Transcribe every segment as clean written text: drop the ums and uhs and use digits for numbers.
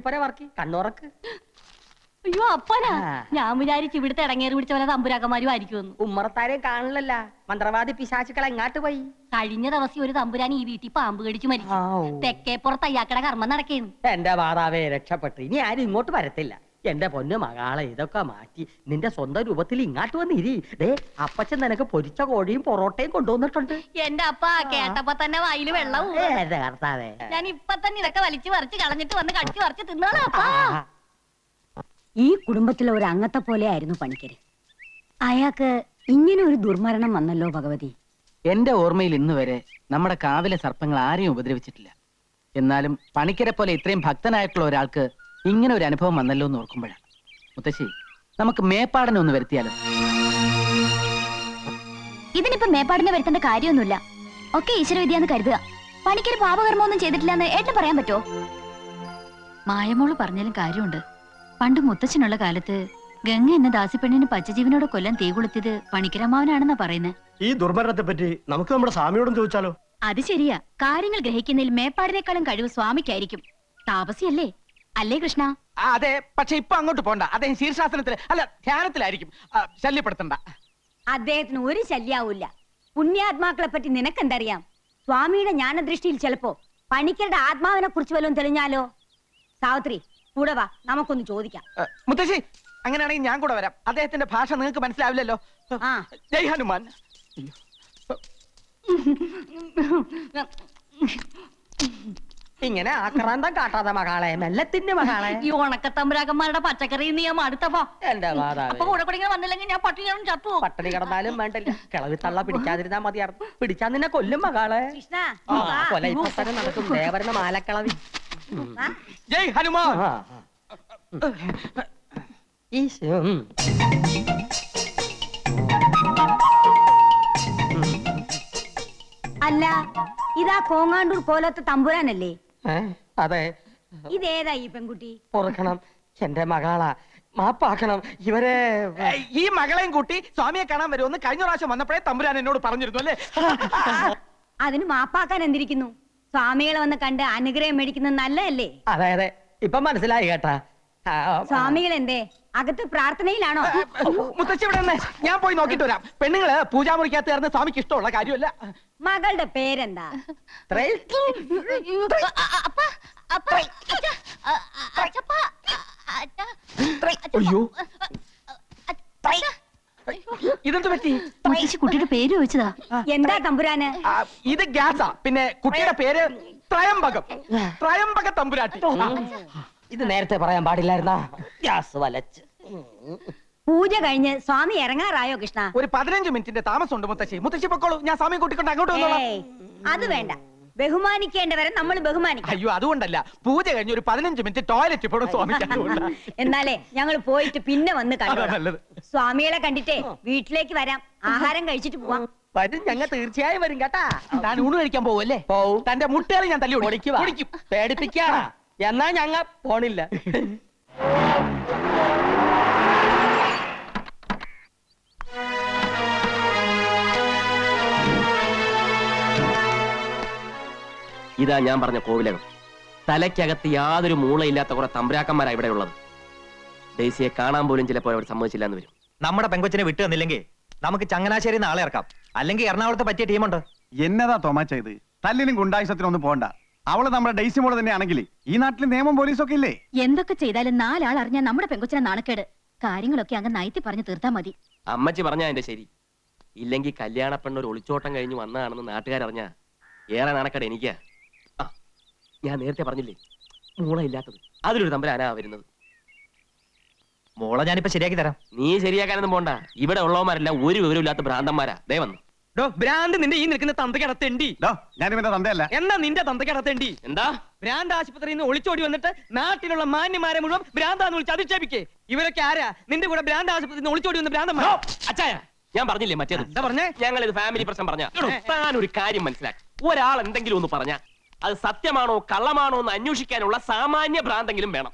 കണ്ണുറക്ക്. അയ്യോ അപ്പനാ, ഞാൻ വിചാരിച്ചു ഇവിടുത്തെ ഇടങ്ങേറി പിടിച്ച പോലെ തമ്പുരാക്കന്മാരും ആയിരിക്കുമെന്ന്. ഉമ്മറത്താരെയും കാണില്ലല്ല. മന്ത്രവാദി പിശാചുക്കൾ എങ്ങാട്ട് പോയി? കഴിഞ്ഞ ദിവസം ഒരു തമ്പുരാൻ ഈ വീട്ടിൽ പാമ്പ് കടിച്ചു മരിച്ചു. തെക്കേപ്പുറത്ത് അയ്യാക്കട കർമ്മം നടക്കേന്ന്. എന്റെ മാതാവേ, രക്ഷപ്പെട്ടു. ഇനി ആരും ഇങ്ങോട്ട് വരത്തില്ല. എന്റെ പൊന്നു മകളെ, ഇതൊക്കെ മാറ്റി നിന്റെ സ്വന്തം രൂപത്തിൽ ഇങ്ങാട്ട് വന്നിരി. ദേ, അപ്പച്ചൻ നിനക്ക് പൊരിച്ച കോഴിയും പൊറോട്ടയും കൊണ്ടുവന്നിട്ടുണ്ട്. എന്റെ അപ്പ കേട്ടപ്പോ തന്നെ വായില് വെള്ളവും. ഞാൻ ഇപ്പൊ തന്നെ ഇതൊക്കെ വലിച്ചു പറിച്ച് കളഞ്ഞിട്ട് വന്ന് കടിച്ചു പറിച്ച് തിന്നോളാം അപ്പാ. ഈ കുടുംബത്തിലെ ഒരു അംഗത്തെ പോലെ ആയിരുന്നു പണിക്കര്. അയാൾക്ക് ഇങ്ങനെ ഒരു ദുർമരണം വന്നല്ലോ ഭഗവതി. എന്റെ ഓർമ്മയിൽ ഇന്ന് വരെ നമ്മുടെ കാവിലെ സർപ്പങ്ങൾ ആരെയും ഉപദ്രവിച്ചിട്ടില്ല. എന്നാലും പണിക്കരെ പോലെ ഇത്രയും ഭക്തനായിട്ടുള്ള ഒരാൾക്ക് ഇങ്ങനെ ഒരു അനുഭവം വന്നല്ലോ എന്ന് ഓർക്കുമ്പോഴാണ്. മുത്തശ്ശി, നമുക്ക് മേപ്പാടനെ ഒന്ന് വരുത്തിയാലോ? ഇതിനിപ്പോ മേപ്പാടിനെ വരുത്തേണ്ട കാര്യമൊന്നുമില്ല. ഒക്കെ ഈശ്വരവിദ്യാന്ന് കരുതുക. പണിക്കര് പാപകർമ്മമൊന്നും ചെയ്തിട്ടില്ലെന്ന് ഏട്ടന് പറയാൻ പറ്റുമോ? മായമോള് പറഞ്ഞാലും കാര്യമുണ്ട്. പണ്ട് മുത്തച്ഛനുള്ള കാലത്ത് ഗംഗ എന്ന ദാസിപ്പെണ്ണിന് പച്ചജീവനോട് കൊല്ലം തീ കൊളുത്തിയത് പണിക്കരമാവനാണെന്നാ പറയുന്നത്. ഈ ദുർമരണത്തെ പറ്റി നമുക്ക് നമ്മുടെ സ്വാമിയോടും ചോദിച്ചാലോ? അത് ശരിയാ. കാര്യങ്ങൾ ഗ്രഹിക്കുന്നതിൽ മേപ്പാടിനേക്കാളും കഴിവ് സ്വാമിക്കായിരിക്കും. താപസിയല്ലേ? അല്ലേ കൃഷ്ണ? അതെ, പക്ഷെ ഇപ്പൊ അങ്ങോട്ട് പോണ്ട. അദ്ദേഹം ശീർഷാസനത്തിൽ അല്ല, ധ്യാനത്തിലായിരിക്കും. ശല്യപ്പെടുത്തണ്ട. അദ്ദേഹത്തിന് ഒരു ശല്യാവൂല്ല. പുണ്യാത്മാക്കളെ പറ്റി നിനക്കെന്തറിയാം? സ്വാമിയുടെ ജ്ഞാനദൃഷ്ടിയിൽ ചിലപ്പോ പണിക്കരുടെ ആത്മാവിനെ കുറിച്ച് വല്ലതും തെളിഞ്ഞാലോ? സാവിത്രി, കൂടെ വാ, നമുക്കൊന്ന് ചോദിക്കാം. മുത്തശ്ശി, അങ്ങനെയാണെങ്കിൽ ഞാൻ കൂടെ വരാം. അദ്ദേഹത്തിന്റെ ഭാഷ നിങ്ങൾക്ക് മനസ്സിലാവില്ലല്ലോ. ജയ് ഹനുമാൻ. ഇങ്ങനെ ആക്രാന്തം കാട്ടാതെ മകളെ, മെല്ലത്തിന്റെ മകളെ. ഈ ഉണക്കത്തമ്പുരാക്കന്മാരുടെ പച്ചക്കറി നീ അടുത്തപ്പോ എന്റെ മാതാവേ, കൂടെ കൂടെ ഇങ്ങനെ വന്നില്ലെങ്കിൽ ഞാൻ പട്ടിണി ചത്തു. പട്ടിണി കിടന്നാലും വേണ്ടില്ല, കിളവി തള്ള പിടിക്കാതിരുന്നാ മതിയായിരുന്നു. പിടിച്ചാ നിന്നെ കൊല്ലും മകളെ. കൃഷ്ണ, കൊല ഇപ്പൊ തന്നെ നടക്കും. ദേവരുടെ മാലക്കിളവി. ജയ് ഹനുമാൻ. അല്ല, ഇതാ കോങ്ങാണ്ടൂർ പോലത്തെ തമ്പുരാനല്ലേ? അതെ. ഇതേതാ ഈ പെൺകുട്ടി? പൊറുക്കണം, എന്റെ മകളാ. മാപ്പാക്കണം. ഇവരെ ഈ മകളെയും കൂട്ടി സ്വാമിയെ കാണാൻ വരുമെന്ന് കഴിഞ്ഞ പ്രാവശ്യം വന്നപ്പോഴേ തമ്പുരാൻ എന്നോട് പറഞ്ഞിരുന്നു അല്ലേ? അതിന് മാപ്പാക്കാൻ എന്തിരിക്കുന്നു? സ്വാമികളെ വന്ന് കണ്ട് അനുഗ്രഹം മേടിക്കുന്നത് നല്ലതല്ലേ? അതെ അതെ, ഇപ്പൊ മനസ്സിലായി കേട്ടാ. സ്വാമികൾ എന്തേ അകത്ത് പ്രാർത്ഥനയിലാണോ? മുത്തശ്ശി ഇവിടെ നിന്ന് ഞാൻ പോയി നോക്കിട്ട് വരാം. പെണ്ണുങ്ങള് പൂജാമുറിക്കകത്ത് ചേർന്ന് സ്വാമിക്ക് ഇഷ്ടമുള്ള കാര്യമല്ല. മകളുടെ പേരെന്താ? അയ്യോ, ഇതെന്ത് പറ്റി? കുട്ടിയുടെ പേര് ചോദിച്ചതാ. എന്താ തമ്പുരാന്? ഇത് ഗ്യാസാ. പിന്നെ കുട്ടിയുടെ പേര് ത്രയംബകം. ത്രയംബക തമ്പുരാട്ടി. ഇത് നേരത്തെ പറയാൻ പാടില്ലായിരുന്നാ? ഗ്യാസ് വലച്ച്. പൂജ കഴിഞ്ഞ് സ്വാമി ഇറങ്ങാറായോ കൃഷ്ണ? ഒരു 15 മിനിറ്റിന്റെ താമസമുണ്ട് മുത്തശ്ശി. മുത്തശ്ശി പൊക്കോളൂ, ഞാൻ സ്വാമിയെ കൂട്ടിക്കൊണ്ട് അങ്ങോട്ട് വന്നോളാം. അത് വേണ്ട, ബഹുമാനിക്കേണ്ടവരെ നമ്മൾ ബഹുമാനിക്കും. അയ്യോ, അതുകൊണ്ടല്ല. പൂജ കഴിഞ്ഞ് ഒരു 15 മിനിറ്റ് ടോയ്ലറ്റ് പോടും സ്വാമിക്ക്. എന്നാലേ ഞങ്ങൾ പോയിട്ട് പിന്നെ വന്ന് കണ്ടു. സ്വാമികളെ കണ്ടിട്ടേ വീട്ടിലേക്ക് വരാം, ആഹാരം കഴിച്ചിട്ട് പോവാം. വരും, ഞങ്ങൾ തീർച്ചയായും വരും കേട്ടാ. താൻ ഊണ് കഴിക്കാൻ പോവല്ലേ? പോവും. തന്റെ മുട്ടേറി ഞാൻ തല്ലി ഓടിക്കും. പേടിപ്പിക്കാ. എന്നാ ഞങ്ങ പോണില്ല. ഇതാ ഞാൻ പറഞ്ഞ കോവിലകം. തലയ്ക്കകത്ത് യാതൊരു മൂളയില്ലാത്ത കുറെ തമ്പുരാക്കന്മാരാ ഇവിടെ ഉള്ളത്. ഡെയ്സിയെ കാണാൻ പോലും ചിലപ്പോൾ അവർ സമ്മതിച്ചില്ല എന്ന് വരും. നമ്മുടെ പെങ്കൊച്ചിനെ വിട്ടു തന്നില്ലെങ്കിൽ നമുക്ക് ചങ്ങനാശ്ശേരി നാളെ ഇറക്കാം. അല്ലെങ്കിൽ എറണാകുളത്ത് പറ്റിയ ടീമുണ്ട്. എന്നതാ തോമാച്ച ഇത്? തല്ലിനും ഗുണ്ടായുസത്തിനൊന്നും പോണ്ട. അവള് നമ്മുടെ ഡെയ്സി മോള് തന്നെയാണെങ്കിൽ ഈ നാട്ടിൽ നിയമം പോലീസൊക്കെ ഇല്ലേ? എന്തൊക്കെ ചെയ്താലും 4 ആൾ അറിഞ്ഞാൽ നമ്മുടെ പെങ്കൊച്ചിനെ നാണക്കേട്. കാര്യങ്ങളൊക്കെ അങ്ങ് നയത്തി പറഞ്ഞു തീർത്താ മതി. അമ്മച്ചി പറഞ്ഞാ എന്റെ ശരി. ഇല്ലെങ്കിൽ കല്യാണ പെണ്ണൊരു ഒളിച്ചോട്ടം കഴിഞ്ഞ് വന്നതാണെന്ന് നാട്ടുകാരറിഞ്ഞാ ഏറെ നാണക്കേട് എനിക്കാ. ഞാൻ നേരത്തെ പറഞ്ഞില്ലേ, മൂളയില്ലാത്തത്. അതിലൊരു തമ്പുരാനാ വരുന്നത്. മോളെ ഞാനിപ്പോ ശരിയാക്കി തരാം. നീ ശരിയാക്കാനൊന്നും പോണ്ട. ഇവിടെ ഉള്ളവന്മാരെല്ലാം ഒരു വിവരമില്ലാത്ത ഭ്രാന്തന്മാരാ. ദേ വന്നു. ഭ്രാന്ത് നിന്റെ ഈ നിൽക്കുന്ന തന്തക്കടത്തേണ്ടി. ഞാനിവന്റെ തന്തയല്ല. എന്നാ നിന്റെ തന്തക്കടത്തേണ്ടി. എന്താ? ഭ്രാന്ത് ആശുപത്രിയിൽ നിന്ന് ഒളിച്ചോടി വന്നിട്ട് നാട്ടിലുള്ള മാന്യമാരെ മുഴുവൻ ഭ്രാന്താന്ന് വിളിച്ച് അധിക്ഷേപിക്കേ. ഇവരൊക്കെ ആരാ? നിന്റെ കൂടെ ഭ്രാന്ത് ആശുപത്രിയിൽ നിന്ന് ഒളിച്ചോടി വന്ന ഭ്രാന്തന്മാർ. അച്ചായ, ഞാൻ പറഞ്ഞില്ലേ മറ്റേത്? എന്താ പറഞ്ഞേ? ഞങ്ങൾ ഇത് ഫാമിലി പ്രശ്നം പറഞ്ഞ. താൻ ഒരു കാര്യം മനസ്സിലാക്കി. ഒരാൾ എന്തെങ്കിലും ഒന്ന് പറഞ്ഞ അത് സത്യമാണോ കള്ളമാണോ എന്ന് അന്വേഷിക്കാനുള്ള സാമാന്യ ഭ്രാന്തെങ്കിലും വേണം.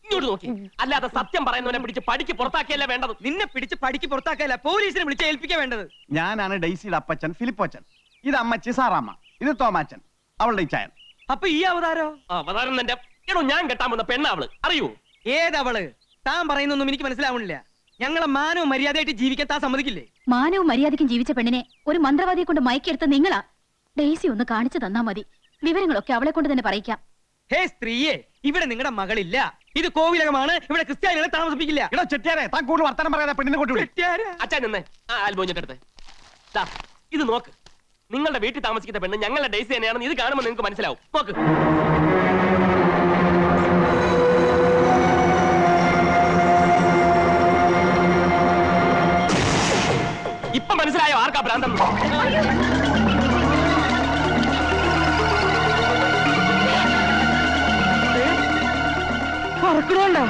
ഇങ്ങോട്ട് നോക്കി. അല്ലാതെ സത്യം പറയുന്നവനെ പിടിച്ച് പടിക്ക് പുറത്താക്കിയല്ല വേണ്ടത്. നിന്നെ പിടിച്ച് പടിക്ക് പുറത്താക്കിയല്ല, പോലീസിനെ വിളിച്ച് ഏൽപ്പിക്കാൻ വേണ്ടത്. ഞാനാണ് ഡെയ്സിയുടെ അപ്പച്ചൻ ഫിലിപ്പോച്ചൻ. ഇത് അമ്മച്ചി സാറാമ്മ. ഇത് തോമാച്ചൻ, അവളുടെ ഇച്ചായൻ. അപ്പൊ ഈ അവതാരോ? അവതാരം എടോ ഞാൻ കെട്ടാൻ പോകുന്ന പെണ്ണാവള് അറിയൂ? ഏതവള്? താൻ പറയുന്നൊന്നും എനിക്ക് മനസ്സിലാവണില്ല. ഞങ്ങളെ മാനവും മര്യാദയായിട്ട് ജീവിക്കാൻ താൻ സമ്മതിക്കില്ലേ? മാനവും മര്യാദയ്ക്കും ജീവിച്ച പെണ്ണിനെ ഒരു മന്ത്രവാദിയെ കൊണ്ട് മയക്കെടുത്ത നിങ്ങളാ. ഡെയ്സി ഒന്ന് കാണിച്ചു തന്നാ മതി. വിവരങ്ങളൊക്കെ അവളെ കൊണ്ട് തന്നെ പറയിക്കാം. ഹേ സ്ത്രീയെ, ഇവിടെ നിങ്ങളുടെ മകളില്ല. ഇത് കോവിലകമാണ്. ഇവിടെ ക്രിസ്ത്യാനികളെ താമസിപ്പിക്കില്ല. എടോ ചെട്ടിയാരെ, താൻ കൂടുതൽ വർത്തമാനം പറയാതെ പെണ്ണിനെ കൊണ്ടുവിടും. അച്ഛൻ നിന്നേ. ആ ആൽബോഞ്ഞിട്ടെടുത്ത് ഇത് നോക്ക്. നിങ്ങളുടെ വീട്ടിൽ താമസിക്കുന്ന പെണ്ണ് ഞങ്ങളുടെ ഡേയ്സി തന്നെയാണെന്ന് ഇത് കാണുമ്പോൾ നിങ്ങൾക്ക് മനസ്സിലാവും. നോക്ക്. ഇപ്പൊ മനസ്സിലായോ ആർക്കാ ഭ്രാന്തം? പറക്കണോണ്ടോ?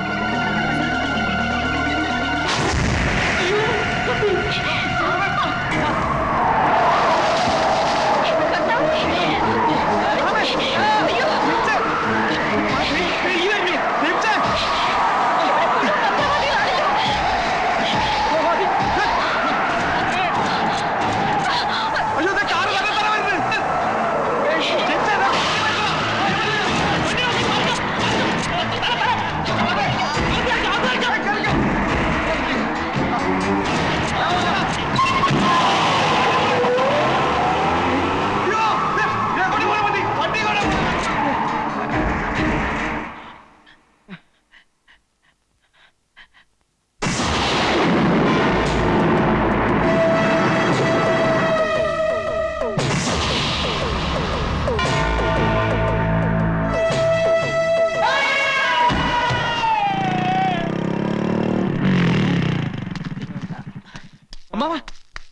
അമ്മാവാ,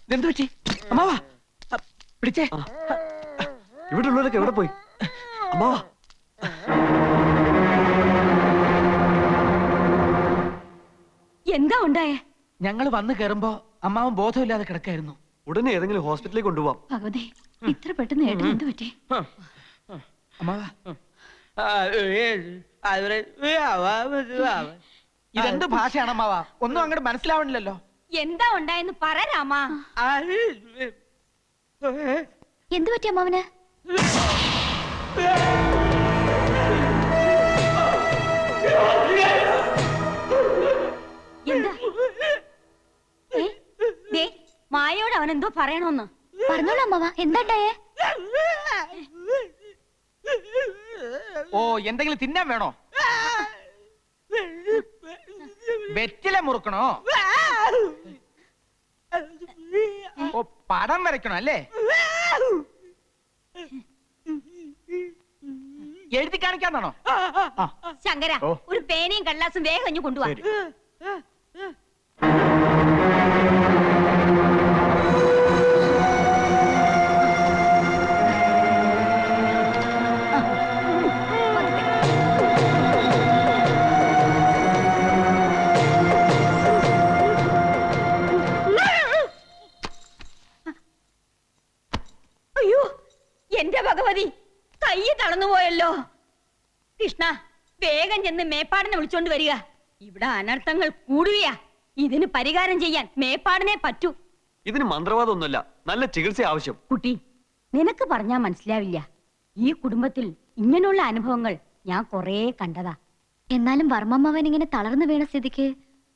ഇതെന്ത് പറ്റി? അമ്മാവാ പിടിച്ചേ. ഇവിടെ ഉള്ളവരൊക്കെ എവിടെ പോയി? അമ്മാവാ, എന്താ ഉണ്ടായേ? ഞങ്ങൾ വന്നു കയറുമ്പോ അമ്മാവൻ ബോധമില്ലാതെ കിടക്കായിരുന്നു. ഉടനെ ഏതെങ്കിലും ഹോസ്പിറ്റലിൽ കൊണ്ടുപോവാം. ഭഗവതി, ഇത്ര പെട്ടെന്ന് ഏട്ടന് എന്ത് പറ്റി? അമ്മാവാ, ഇതെന്ത് ഭാഷയാണ് അമ്മാവാ? ഒന്നും അങ്ങോട്ട് മനസ്സിലാവണില്ലല്ലോ. എന്താ ഉണ്ടായെന്ന് പറ രാമാ. എന്തു പറ്റി അമ്മാവന്? എന്താ? ദേ, മായയോട് അവൻ എന്തോ പറയണോന്ന്. പറഞ്ഞോളൂ അമ്മാവ, എന്താണ്ടായേ? ഓ, എന്തെങ്കിലും തിന്നാൻ വേണോ? വെറ്റില മുറുക്കണോ? ഓ, പടം വരയ്ക്കണോ അല്ലേ? എഴുതി കാണിക്കാന്നാണോ? ശങ്കര, ഒരു പേനയും കടലാസും വേഗം ഇഞ്ഞു കൊണ്ടുവാ. അയ്യോ, എന്റെ ഭഗവതി, കൈ തളർന്നുപോയല്ലോ. കൃഷ്ണ, വേഗം ചെന്ന് മേപ്പാടിനെ വിളിച്ചോണ്ട് വരിക. ഇവിടെ അനർത്ഥങ്ങൾ കൂടുകയാ. ഇതിന് പരിഹാരം ചെയ്യാൻ മേപ്പാടിനെ പറ്റൂ. ഇതിന് മന്ത്രവാദമൊന്നുമല്ല, നല്ല ചികിത്സ ആവശ്യം. കുട്ടി, നിനക്ക് പറഞ്ഞാ മനസ്സിലാവില്ല. ഈ കുടുംബത്തിൽ ഇങ്ങനെയുള്ള അനുഭവങ്ങൾ ഞാൻ കൊറേ കണ്ടതാ. എന്നാലും വർമ്മമ്മവൻ ഇങ്ങനെ തളർന്നു വീണ സ്ഥിതിക്ക്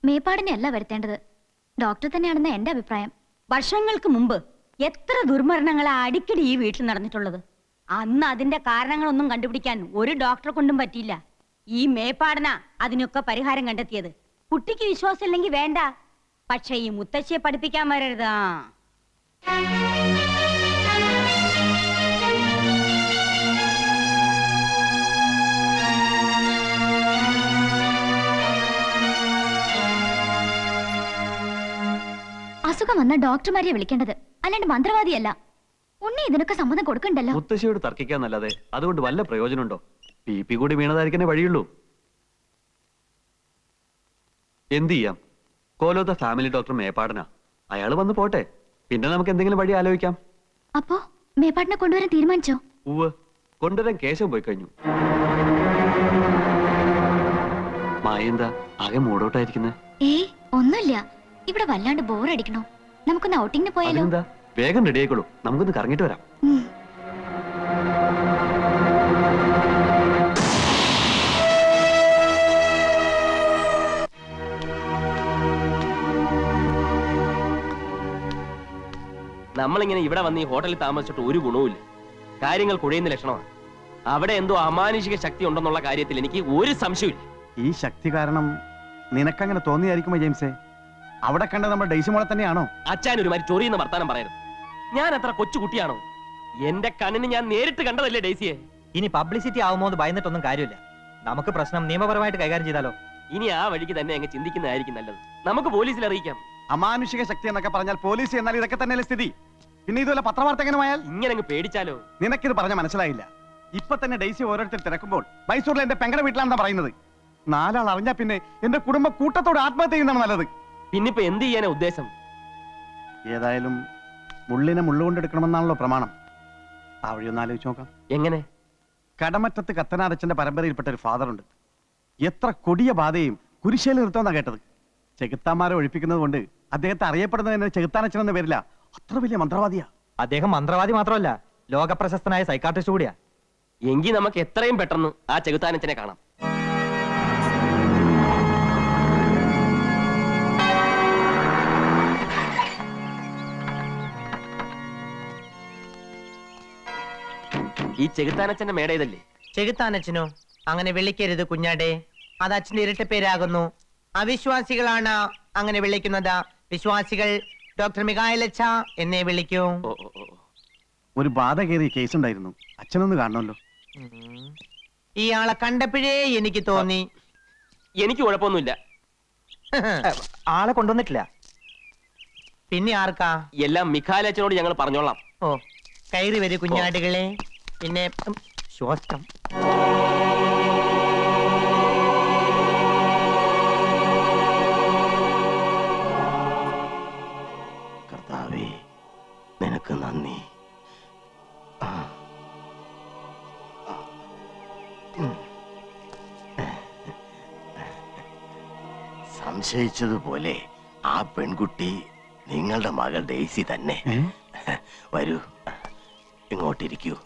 മേപ്പാടിനെ അല്ല വരുത്തേണ്ടത്, ഡോക്ടർ തന്നെയാണെന്ന് എന്റെ അഭിപ്രായം. വർഷങ്ങൾക്ക് മുമ്പ് എത്ര ദുർമരണങ്ങളാ അടിക്കടി ഈ വീട്ടിൽ നടന്നിട്ടുള്ളത്. അന്ന് അതിന്റെ കാരണങ്ങളൊന്നും കണ്ടുപിടിക്കാൻ ഒരു ഡോക്ടറെ കൊണ്ടും പറ്റിയില്ല. ഈ മേപ്പാടന അതിനൊക്കെ പരിഹാരം കണ്ടെത്തിയത്. കുട്ടിക്ക് വിശ്വാസം ഇല്ലെങ്കിൽ വേണ്ട, പക്ഷെ ഈ മുത്തശ്ശിയെ പഠിപ്പിക്കാൻ വരരുതാ. അസുഖം വന്ന ഡോക്ടർമാരെ വിളിക്കേണ്ടത്, അല്ലാണ്ട് മന്ത്രവാദിയല്ല. ഉണ്ണി ഇതിനൊക്കെ സമ്മതം കൊടുക്കണ്ടല്ലോ. മുത്തശ്ശിയോട് തർക്കിക്കാന്നല്ലാതെ അതുകൊണ്ട് വല്ല പ്രയോജനമുണ്ടോ? BP കൂടി വീണതായിരിക്കണേ വഴിയുള്ളൂ. എന്ത് ചെയ്യാം? കോലോത്ത ഫാമിലി ഡോക്ടർ മേപ്പാടനാ. അയാള് വന്ന് പോട്ടെ, പിന്നെ നമുക്ക് എന്തെങ്കിലും വഴി ആലോചിക്കാം. അപ്പോ മേപ്പാടിനെ കൊണ്ടുവരാൻ തീരുമാനിച്ചോ? ഉവ്വ്, കൊണ്ടുവരാൻ കേശവൻ പോയി കഴിഞ്ഞു. മായെന്താ ആകെ മൂടോട്ടായിരിക്കുന്നേ? ഏയ് ഒന്നുമില്ല, ഇവിടെ വല്ലാണ്ട് ബോറടിക്കണോ. നമുക്കൊന്ന് ഔട്ടിങ്ങിന് പോയാലോ? എന്താ, വേഗം റെഡി ആയിക്കോളൂ, നമുക്കൊന്ന് കറങ്ങിട്ട് വരാം. നമ്മളിങ്ങനെ ഇവിടെ വന്ന് ഈ ഹോട്ടലിൽ താമസിച്ചിട്ട് ഒരു ഗുണവുമില്ല. കാര്യങ്ങൾ കുഴയുന്ന ലക്ഷണമാണ്. അവിടെ എന്തോ അമാനുഷിക ശക്തി ഉണ്ടെന്നുള്ള കാര്യത്തിൽ എനിക്ക് ഒരു സംശയമില്ല. ഈ ശക്തി കാരണം നിനക്കങ്ങനെ തോന്നിയായിരിക്കുമോ ജെയിംസേ? അവിടെ കണ്ട നമ്മുടെ ഡെയ്സി മോളെ തന്നെയാണോ? അച്ഛൻ ഒരുമാതിരി ചൊറിയുന്ന വർത്താനം പറയരുത്. ഞാൻ അത്ര കൊച്ചുകുട്ടിയാണോ? എന്റെ കണ്ണിന് ഞാൻ നേരിട്ട് കണ്ടതല്ലേ ഡെയ്സിയെ. ഇനി പബ്ലിസിറ്റി ആവുമോ എന്ന് ഭയന്നിട്ടൊന്നും കാര്യമില്ല. നമുക്ക് പ്രശ്നം നിയമപരമായിട്ട് കൈകാര്യം ചെയ്താലോ? ഇനി ആ വഴിക്ക് തന്നെ അങ്ങ് ചിന്തിക്കുന്നതായിരിക്കും നല്ലത്. നമുക്ക് പോലീസിൽ അറിയിക്കാം. അമാനുഷിക ശക്തി എന്നൊക്കെ പറഞ്ഞാൽ പോലീസ് എന്നാൽ ഇതൊക്കെ തന്നെയല്ലേ സ്ഥിതി? പിന്നെ ഇതുപോലെ പത്രവാർത്തകനുമായാൽ ഇങ്ങനെ അങ്ങ് പേടിച്ചാലോ? നിനക്കിത് പറഞ്ഞ മനസ്സിലായില്ല. ഇപ്പൊ തന്നെ ഡെയ്സി ഓരോരുത്തർ തിരക്കുമ്പോൾ മൈസൂരിലെ എന്റെ പെങ്ങളുടെ വീട്ടിലാണെന്നാ പറയുന്നത്. 4 ആൾ അറിഞ്ഞാ പിന്നെ എന്റെ കുടുംബം കൂട്ടത്തോട് ആത്മഹത്യ ചെയ്യുന്നതാണ് നല്ലത്. പിന്നിപ്പോ എന്ത് ചെയ്യാനാ ഉദ്ദേശം? ഏതായാലും മുള്ളിനെ മുള്ളുകൊണ്ടെടുക്കണമെന്നാണല്ലോ പ്രമാണം. ആ വഴി ഒന്ന് ആലോചിച്ച് നോക്കാം. എങ്ങനെ? കടമറ്റത്ത് കത്തനാരച്ചന്റെ പരമ്പരയിൽപ്പെട്ട ഒരു ഫാദറുണ്ട്. എത്ര കൊടിയ ബാധയും കുരിശേൽ നിർത്തുമെന്നാ കേട്ടത്. ചെകുത്താന്മാരെ ഒഴിപ്പിക്കുന്നത് കൊണ്ട് അദ്ദേഹത്തെ അറിയപ്പെടുന്നതിന് ചെകുത്താനച്ചൻ എന്ന പേരില്ല. അത്ര വലിയ മന്ത്രവാദിയാ അദ്ദേഹം. മന്ത്രവാദി മാത്രമല്ല, ലോകപ്രശസ്തനായ സൈക്കാട്രിസ്റ്റ് കൂടിയാ. എങ്കിൽ നമുക്ക് എത്രയും പെട്ടെന്ന് ആ ചെകുത്താനച്ചനെ കാണാം. ഈ ചെകുത്താനച്ചന്റെ മേട ഇതല്ലേ? ചെകുത്താനച്ഛനോ? അങ്ങനെ വിളിക്കരുത് കുഞ്ഞാടെ. അത് അച്ഛന്റെ ഇരട്ട പേരാകുന്നു. അവിശ്വാസികളാണ് അങ്ങനെ വിളിക്കുന്നത്. വിശ്വാസികൾ ഡോക്ടർ മികായലച്ച എന്നെ വിളിക്കൂ. ഒരു ബാധ കയറിയ കേസ് ഉണ്ടായിരുന്നു. അച്ഛനൊന്ന് കാണണമല്ലോ. ഇയാളെ കണ്ടപ്പോഴേ എനിക്ക് തോന്നി. എനിക്ക് കുഴപ്പമൊന്നുമില്ല. ആളെ കൊണ്ടുവന്നിട്ടില്ല. പിന്നെ ആർക്കാ? എല്ലാം മിഖാലച്ചനോട് ഞങ്ങൾ പറഞ്ഞോളാം. ഓ, കയറി വരൂ കുഞ്ഞാടുകളെ. പിന്നെ ശ്വാസം. കർത്താവേ, നിനക്ക് നന്ദി. സംശയിച്ചതുപോലെ ആ പെൺകുട്ടി നിങ്ങളുടെ മകൾ ഡെയ്സി തന്നെ. വരൂ, ഇങ്ങോട്ടിരിക്കൂ.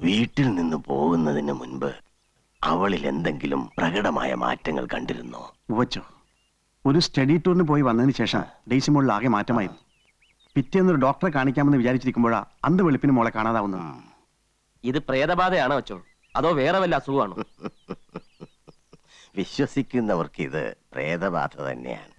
വീട്ടിൽ നിന്ന് പോകുന്നതിന് മുൻപ് അവളിൽ എന്തെങ്കിലും പ്രകടമായ മാറ്റങ്ങൾ കണ്ടിരുന്നോ? ഉവച്ചോ, ഒരു സ്റ്റഡി ടൂറിന് പോയി വന്നതിന് ശേഷം ഡെയ്സി മോളിൽ ആകെ മാറ്റമായിരുന്നു. പിറ്റേന്നൊരു ഡോക്ടറെ കാണിക്കാമെന്ന് വിചാരിച്ചിരിക്കുമ്പോഴാ അന്ത് വെളുപ്പിന് മോളെ കാണാതാവുന്നത്. ഇത് പ്രേതബാധയാണോ അച്ചോ, അതോ വേറെ വല്ല അസുഖമാണോ? വിശ്വസിക്കുന്നവർക്ക് ഇത് പ്രേതബാധ തന്നെയാണ്.